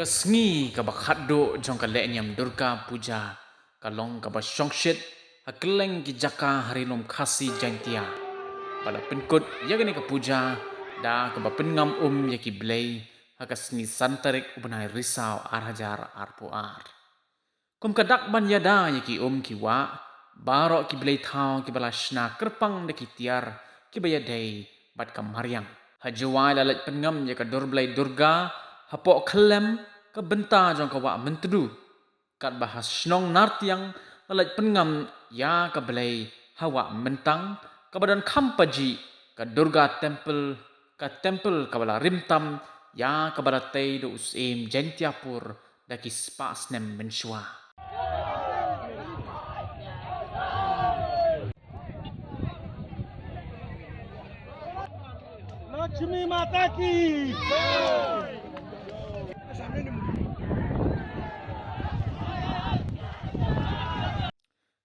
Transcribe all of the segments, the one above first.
Kesngi ka bakhaddo jong ka lenyam Durga Puja kalong ka basyongshit hakeleng ki jaka harinom khasi jantia pada penkut yagani ka puja da ka bapengam yaki blei hakasngi santarik ubnai risau arhajar arpuar kum kadak ban yada yaki ki wa barok ki blei thau ki balashna kerpang de ki tiar ki bayadai bat kam haryang hajwai lalat pengam yaka dorblai Durga hapok kelem ke benta jong kawa mentedu kat bahas snong nartiang lalat pengam ya ke belai hawa mentang ke badan kampaji ke Durga temple ke bala rimtam ya ke baratai do usim jentiapur daki spas nem menshua Lakshmi माता की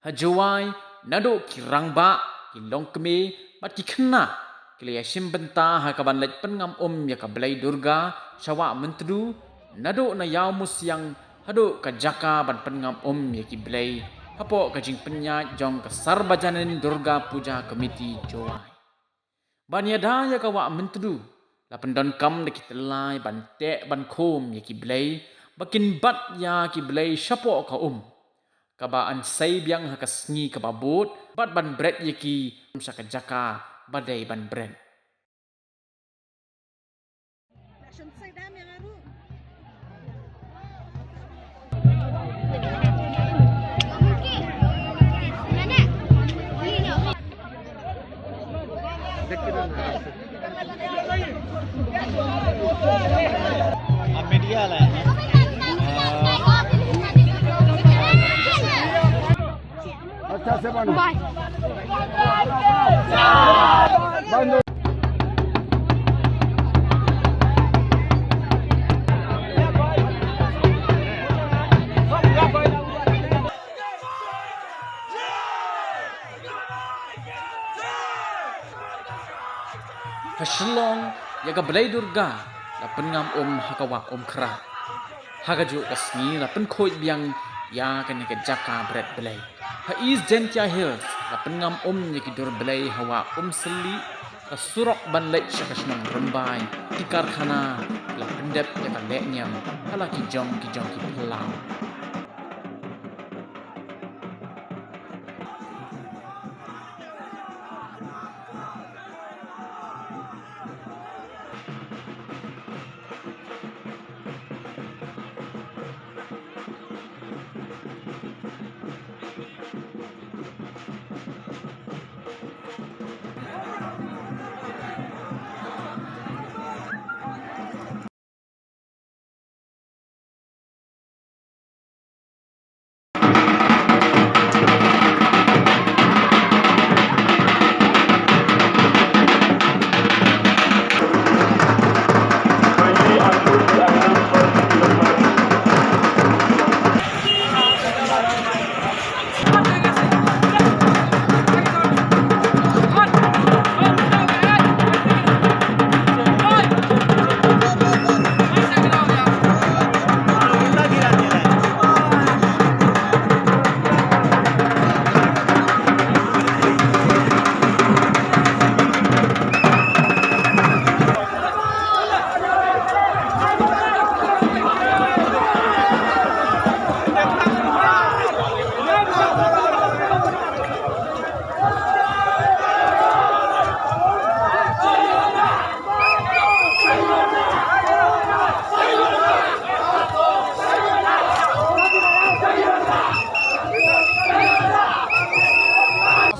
Hajawai nado ki rangba ki longkeme bat ki khna ki le sim benta ha ka ban let pengam ya ka belai Durga syawa mentedu nado na yaw musyang hado ka jaka ban pengam ya ki belai hapo ka jing penya jong ka sarbajanan Durga Puja Komiti Jawai ban yada ya ka wa mentedu la pendon kam de ki telai ban tek ban khom ya ki belai bakin bat ya ki belai syapo ka kabaan say biang hakasngi kababut bat ban bread yaki saka jaka badai ban bread media lah Bye. Haslong yaga belai Durga la pengam hakawa kera hagaju kasni la penkhoi biang ya kan ke jaka bread belai ha is Jentia Hills la pengam yaki dur belai hawa seli ka surok ban lek syakasnong rembai tikar khana la pendep yaka leknyam hala ki jong ki pelau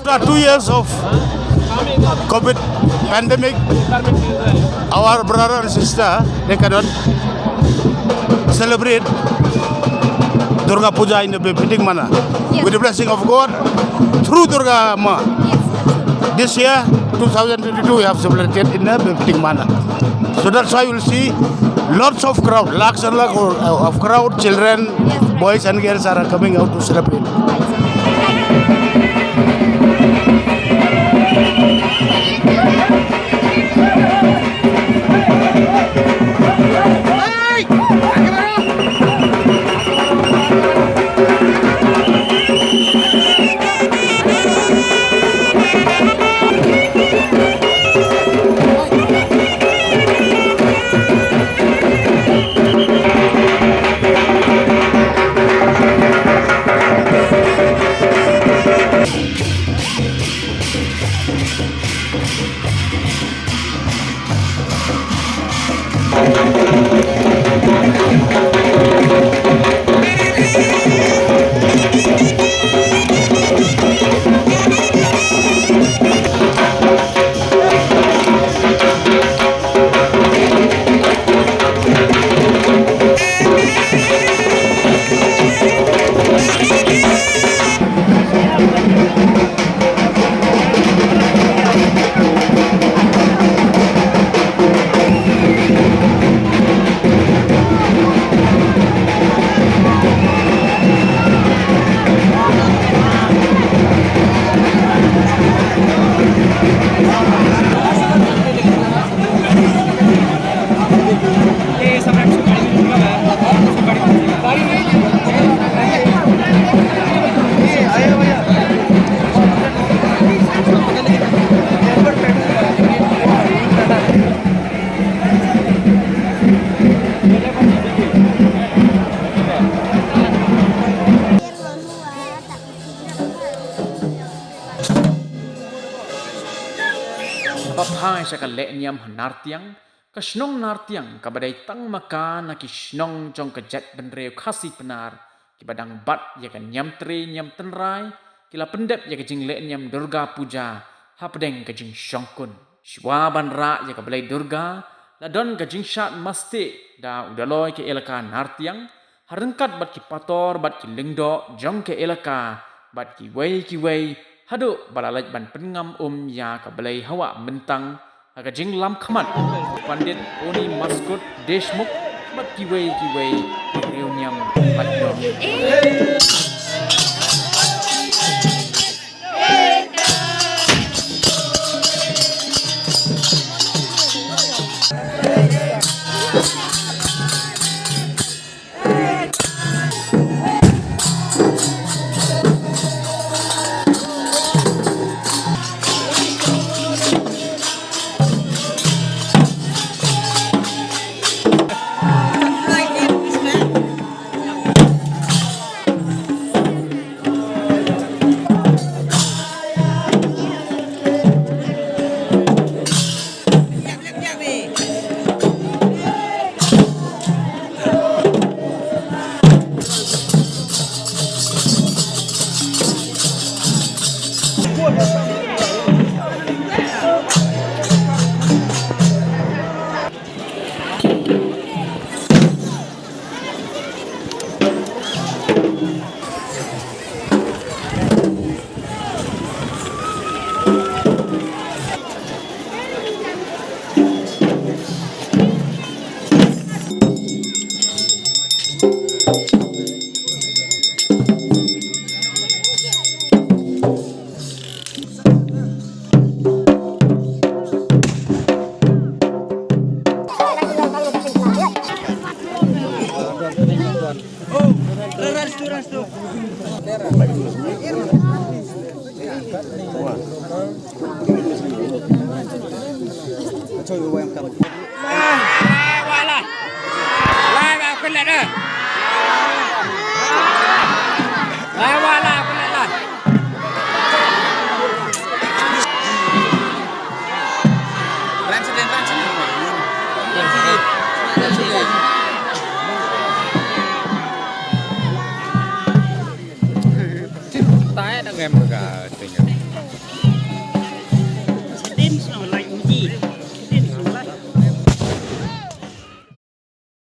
After 2 years of COVID pandemic, our brother and sister, they cannot celebrate Durga Puja in a befitting manner. Yes. With the blessing of God, through Durga Ma. Yes. This year, 2022, we have celebrated in a befitting manner. So that's why you'll see lots of crowd, lakhs and lakhs of crowd, children, Yes. boys and girls are coming out to celebrate. Hey! Papai sa ka le niam hanartiang ka snong nartiang ka badai tang maka na ki snong jong ka jet benreu khasi penar ki badang bat ya ka nyam tri nyam tenrai ki la pendep ya ka jing le niam Durga puja ha pedeng ka jing shongkun shwa ban ra ya ka balai Durga la don ka jing shat masti da udaloi ke elaka nartiang harengkat bat ki pator bat ki lengdo jong ke elaka bat ki wei hadu balalaj ban pengam ya ka balai hawa mentang aga jing lam khamat pandit oni maskut deshmukh bat ki wei reuniam batno Tái đã game được cả tình